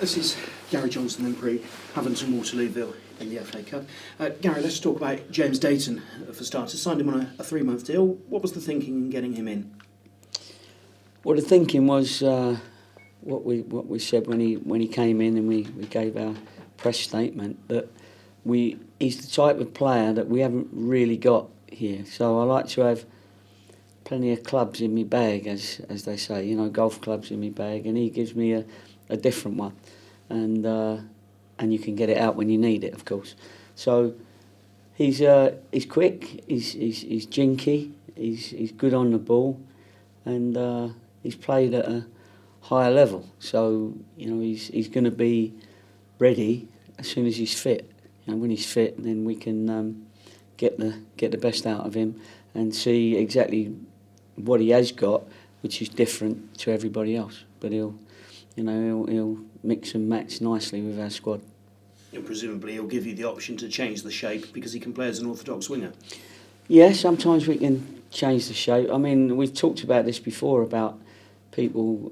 This is Gary Johnson and Pre, Havant and Waterlooville in the FA Cup. Gary, let's talk about James Dayton for starters. Signed him on a 3-month deal. What was the thinking in getting him in? Well, the thinking was what we said when he came in, and we gave our press statement that he's the type of player that we haven't really got here. So I like to have plenty of clubs in my bag, as they say, you know, golf clubs in my bag, and he gives me a different one, and you can get it out when you need it, of course. So he's quick, he's jinky, he's good on the ball, and he's played at a higher level. So you know he's going to be ready as soon as he's fit. You know, when he's fit, then we can get the best out of him and see exactly what he has got, which is different to everybody else. But he'll mix and match nicely with our squad. And presumably he'll give you the option to change the shape because he can play as an orthodox winger. Yeah, sometimes we can change the shape. I mean, we've talked about this before about people,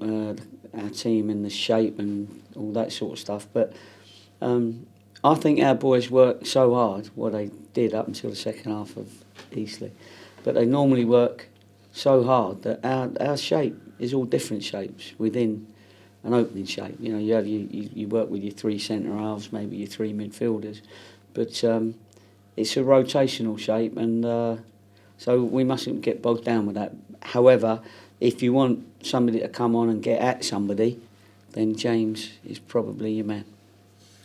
our team and the shape and all that sort of stuff. But I think our boys work so hard, what they did up until the second half of Eastleigh, but they normally work so hard that our shape is all different shapes within an opening shape. You know, you work with your 3 centre halves, maybe your 3 midfielders, but it's a rotational shape, and so we mustn't get bogged down with that. However, if you want somebody to come on and get at somebody, then James is probably your man.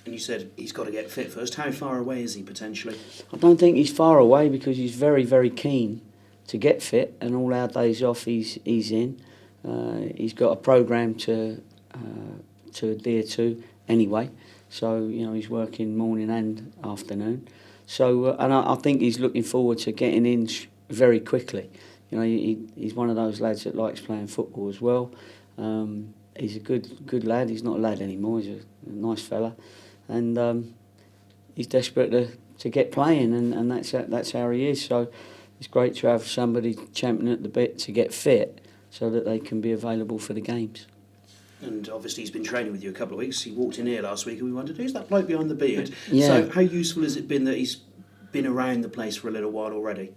And you said he's got to get fit first. How far away is he potentially? I don't think he's far away because he's very, very keen to get fit, and all our days off he's in. He's got a programme to adhere to anyway, so you know he's working morning and afternoon. So and I think he's looking forward to getting in very quickly. You know, he's one of those lads that likes playing football as well. He's a good lad. He's not a lad anymore. He's a nice fella, and he's desperate to get playing, and that's how he is. So it's great to have somebody champing at the bit to get fit, so that they can be available for the games. And obviously he's been training with you a couple of weeks. He walked in here last week and we wondered, who's that bloke behind the beard? Yeah. So how useful has it been that he's been around the place for a little while already?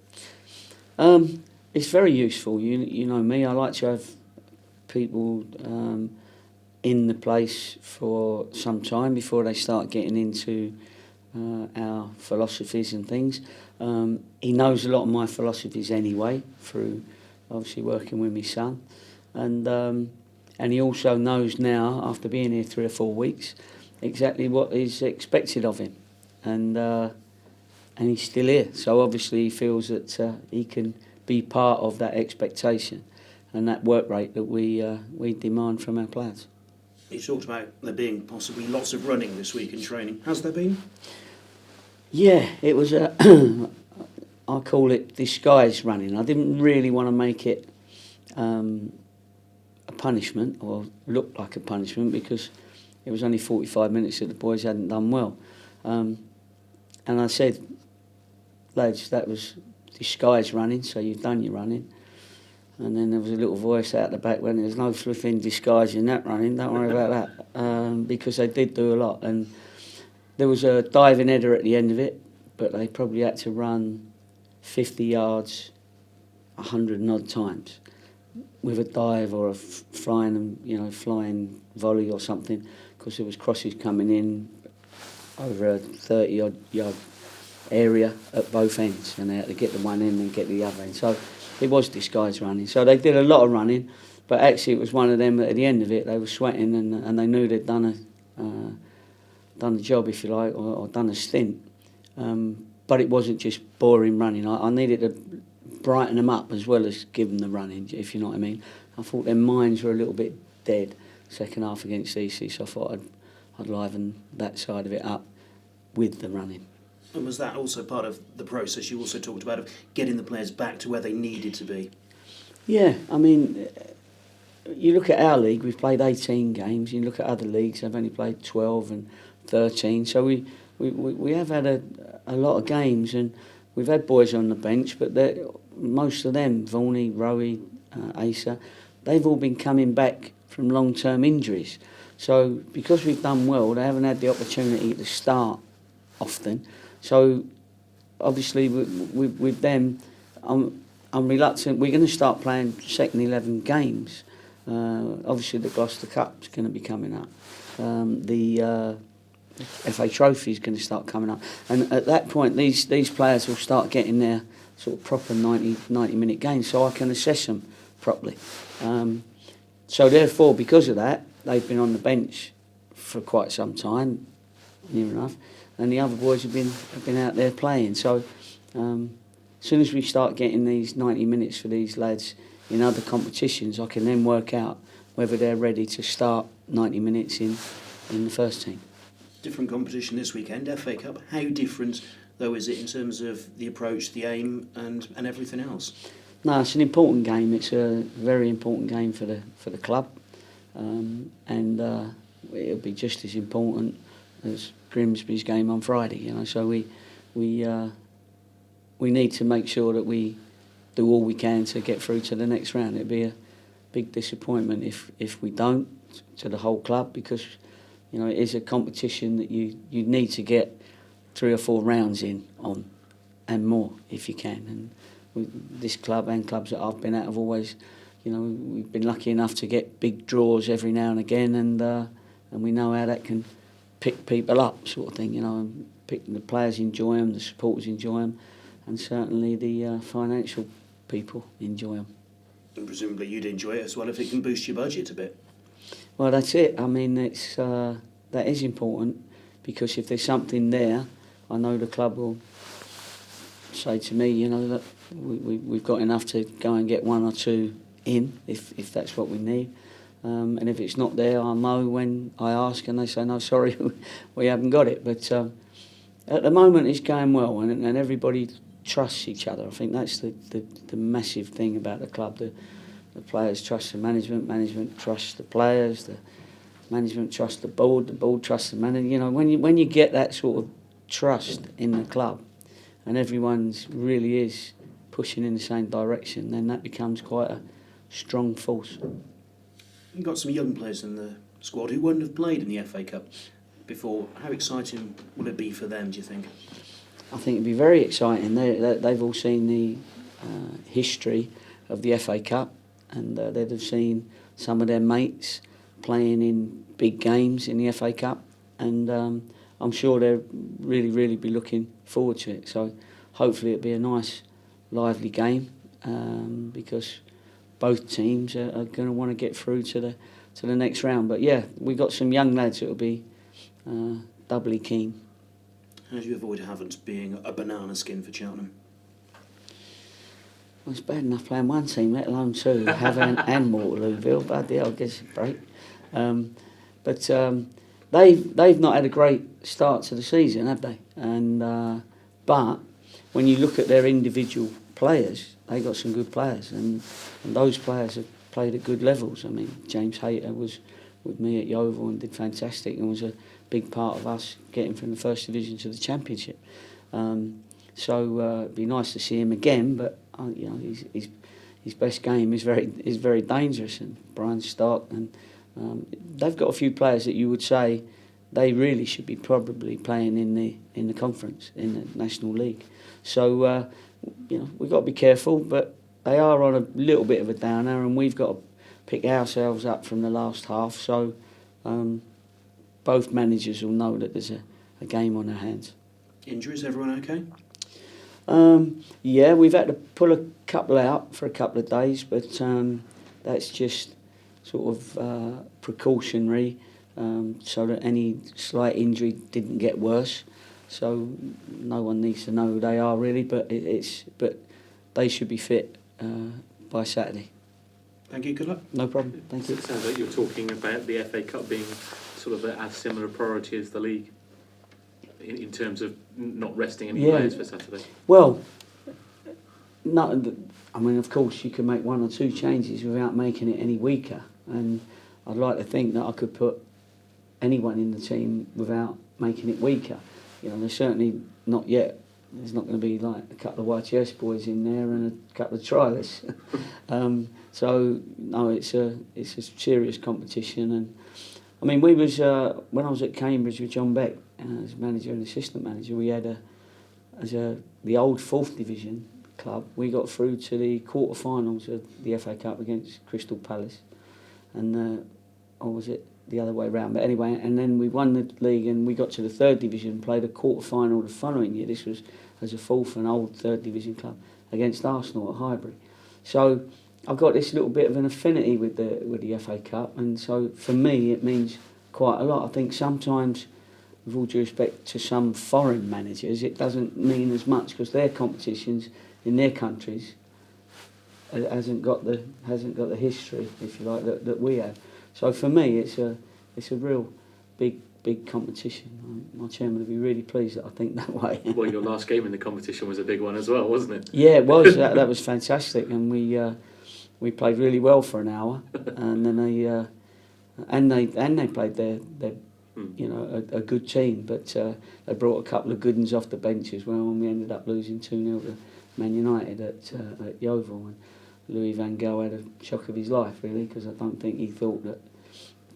It's very useful. You know me, I like to have people in the place for some time before they start getting into our philosophies and things. He knows a lot of my philosophies anyway, through obviously working with my son, and he also knows now, after being here 3 or 4 weeks, exactly what is expected of him, and he's still here. So obviously he feels that he can be part of that expectation and that work rate that we demand from our players. You talked about there being possibly lots of running this week in training. Has there been? Yeah, it was I call it disguised running. I didn't really want to make it a punishment or look like a punishment because it was only 45 minutes that the boys hadn't done well. And I said, lads, that was disguised running, so you've done your running. And then there was a little voice out the back when there's no flipping disguise in that running, don't worry about that, because they did do a lot. And there was a diving header at the end of it, but they probably had to run 50 yards 100 and odd times with a dive or a flying volley or something, because there was crosses coming in over a 30 odd yard area at both ends, and they had to get the one end and get the other end. So it was disguised running. So they did a lot of running, but actually it was one of them that at the end of it they were sweating, and they knew they'd done the job, if you like, or done a stint. But it wasn't just boring running. I needed to brighten them up as well as give them the running, if you know what I mean. I thought their minds were a little bit dead second half against EC, so I thought I'd liven that side of it up with the running. And was that also part of the process you also talked about of getting the players back to where they needed to be? Yeah, I mean, you look at our league, we've played 18 games. You look at other leagues, they've only played 12 and 13. So we have had a lot of games, and we've had boys on the bench, but most of them, Vaughan, Rowie, Asa, they've all been coming back from long-term injuries. So because we've done well, they haven't had the opportunity to start often. So obviously with them, I'm reluctant. We're going to start playing second 11 games. Obviously the Gloucester Cup's going to be coming up. The FA Trophy is going to start coming up, and at that point these players will start getting their sort of proper 90-minute games, so I can assess them properly. So therefore, because of that, they've been on the bench for quite some time, near enough, and the other boys have been out there playing. So as soon as we start getting these 90 minutes for these lads in other competitions, I can then work out whether they're ready to start 90 minutes in the first team. Different competition this weekend, FA Cup. How different, though, is it in terms of the approach, the aim, and everything else? No, it's an important game. It's a very important game for the club, and it'll be just as important as Grimsby's game on Friday. You know, so we need to make sure that we do all we can to get through to the next round. It'd be a big disappointment if we don't, to the whole club, because you know it is a competition that you need to get 3 or 4 rounds in on, and more if you can. And this club and clubs that I've been at have always, you know, we've been lucky enough to get big draws every now and again, and we know how that can pick people up, sort of thing. You know, and the players enjoy them, the supporters enjoy them, and certainly the financial people enjoy them. And presumably you'd enjoy it as well if it can boost your budget a bit. Well, that's it. I mean, it's that is important, because if there's something there, I know the club will say to me, you know, that we've got enough to go and get 1 or 2 in, if that's what we need. And if it's not there, I'll know when I ask and they say, no, sorry, we haven't got it. But at the moment it's going well, and everybody trusts each other. I think that's the massive thing about the club. The players trust the management trusts the players, the management trusts the board trusts the manager. You know, when you get that sort of trust in the club, and everyone's really is pushing in the same direction, then that becomes quite a strong force. You've got some young players in the squad who wouldn't have played in the FA Cup before. How exciting will it be for them, do you think? I think it'd be very exciting. They've all seen the history of the FA Cup, and they'd have seen some of their mates playing in big games in the FA Cup, and I'm sure they'll really be looking forward to it. So hopefully it'll be a nice, lively game, because both teams are going to want to get through to the next round. But yeah, we've got some young lads that will be doubly keen. How do you avoid Havant being a banana skin for Cheltenham? Well, it's bad enough playing one team, let alone 2, Havant and Waterlooville. Bloody hell, gives a break. But they've not had a great start to the season, have they? And but when you look at their individual players, they got some good players, and those players have played at good levels. I mean, James Hayter was with me at Yeovil and did fantastic, and was a big part of us getting from the first division to the championship. So it'd be nice to see him again, but you know, his best game is very dangerous. And Brian Stark, and they've got a few players that you would say they really should be probably playing in the conference, in the National League. So you know, we've got to be careful, but they are on a little bit of a downer, and we've got to pick ourselves up from the last half. So both managers will know that there's a game on their hands. Injuries, everyone okay? Yeah, we've had to pull a couple out for a couple of days, but that's just sort of precautionary, so that any slight injury didn't get worse. So no one needs to know who they are really, but but they should be fit by Saturday. Thank you, good luck. No problem, thank you. It sounds like you're talking about the FA Cup being sort of as similar a priority as the league in terms of not resting any players for Saturday. Well, no, I mean, of course, you can make 1 or 2 changes without making it any weaker, and I'd like to think that I could put anyone in the team without making it weaker. You know, there's certainly not yet. There's not going to be like a couple of YTS boys in there and a couple of trialists. So no, it's a serious competition, and I mean, we was when I was at Cambridge with John Beck as manager and assistant manager. We had the old 4th Division club. We got through to the quarter-finals of the FA Cup against Crystal Palace, and or was it the other way round? But anyway, and then we won the league and we got to the 3rd Division, played a quarter-final the following year. This was as a 4th and old 3rd Division club against Arsenal at Highbury. So I've got this little bit of an affinity with the FA Cup, and so for me it means quite a lot. I think sometimes, with all due respect to some foreign managers, it doesn't mean as much because their competitions in their countries hasn't got the history, if you like, that we have. So for me, it's a real big competition. My chairman would be really pleased that I think that way. Well, your last game in the competition was a big one as well, wasn't it? Yeah, it was. That was fantastic, and we played really well for an hour, and then they played their a good team, but they brought a couple of good ones off the bench as well, and we ended up losing 2-0 to Man United at Yeovil. And Louis van Gaal had a shock of his life, really, because I don't think he thought that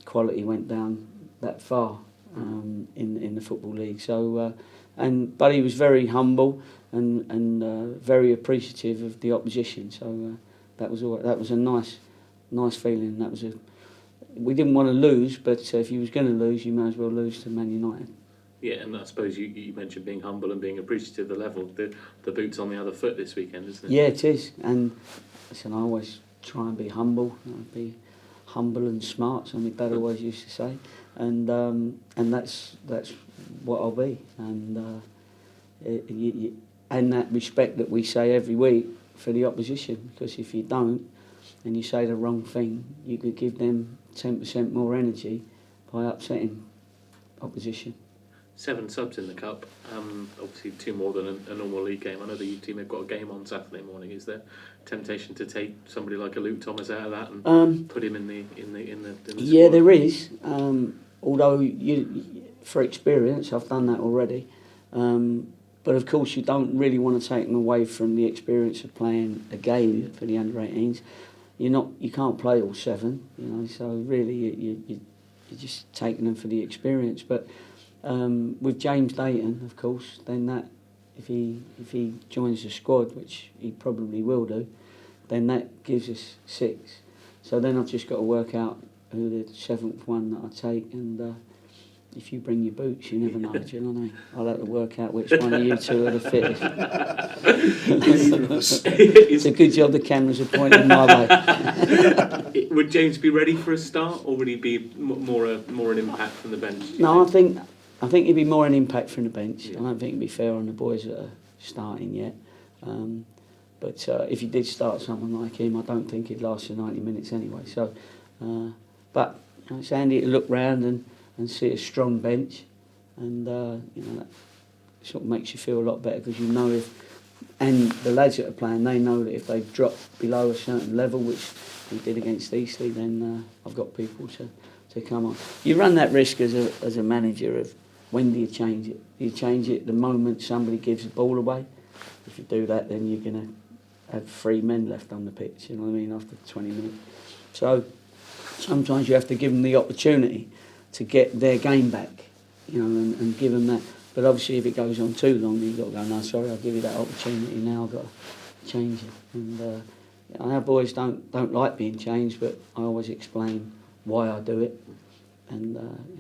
quality went down that far in the Football League. So, but he was very humble and very appreciative of the opposition. So that was a nice feeling. We didn't want to lose, but if you was going to lose, you may as well lose to Man United. Yeah, and I suppose you mentioned being humble and being appreciative of the level. The boot's on the other foot this weekend, isn't it? Yeah, it is. And listen, I always try and be humble. Be humble and smart. Something Dad always used to say, and that's what I'll be. And and that respect that we say every week for the opposition, because if you don't and you say the wrong thing, you could give them 10% more energy by upsetting opposition. 7 subs in the cup, obviously 2 more than a normal league game. I know the team have got a game on Saturday morning. Is there temptation to take somebody like a Luke Thomas out of that and put him in the yeah, squad? there is. Although for experience, I've done that already. But of course, you don't really want to take them away from the experience of playing a game for the under-18s. You can't play all 7, So really, you're just taking them for the experience. But with James Dayton, of course, then that if he joins the squad, which he probably will do, then that gives us 6. So then I've just got to work out who the 7th one that I take, and if you bring your boots, you never know. Do you know what I mean? I'll have to work out which one of you two are the fittest. It's a good job the cameras are pointing my way. Would James be ready for a start, or would he be more an impact from the bench? No, I think he'd be more an impact from the bench. Yeah. I don't think it'd be fair on the boys that are starting yet. But if he did start someone like him, I don't think he'd last for 90 minutes anyway. So, but it's handy to look round and see a strong bench, and that sort of makes you feel a lot better, because and the lads that are playing, they know that if they drop below a certain level, which we did against Eastleigh, then I've got people to come on. You run that risk as a manager of when do you change it? Do you change it the moment somebody gives the ball away? If you do that, then you're going to have 3 men left on the pitch, you know what I mean, after 20 minutes. So sometimes you have to give them the opportunity to get their game back, and give them that. But obviously, if it goes on too long, then you've got to go, no, sorry, I'll give you that opportunity, now I've got to change it. And our boys don't like being changed, but I always explain why I do it. And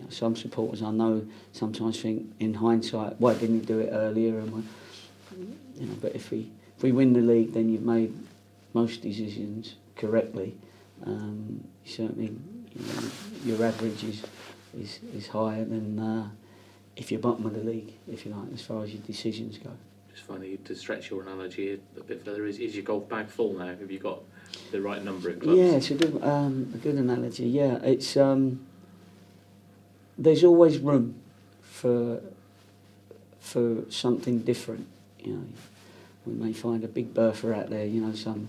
some supporters I know sometimes think, in hindsight, why didn't you do it earlier? And but if we win the league, then you've made most decisions correctly. Certainly, your average is higher than if you're bottom of the league, if you like, as far as your decisions go. Just finally, to stretch your analogy a bit further, is your golf bag full now? Have you got the right number of clubs? Yeah, it's a good analogy. Yeah, it's there's always room for something different. We may find a big bertha out there. Some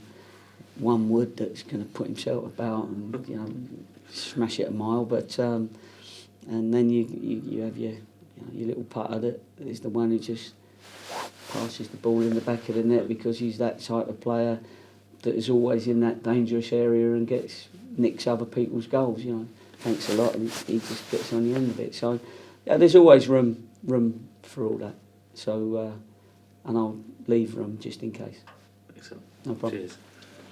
one wood that's going to put himself about and smash it a mile, but and then you have your little putter that is the one who just passes the ball in the back of the net, because he's that type of player that is always in that dangerous area and nicks other people's goals. thanks a lot, and he just gets on the end of it. So yeah, there's always room for all that. So and I'll leave room just in case. Excellent. No problem. Cheers.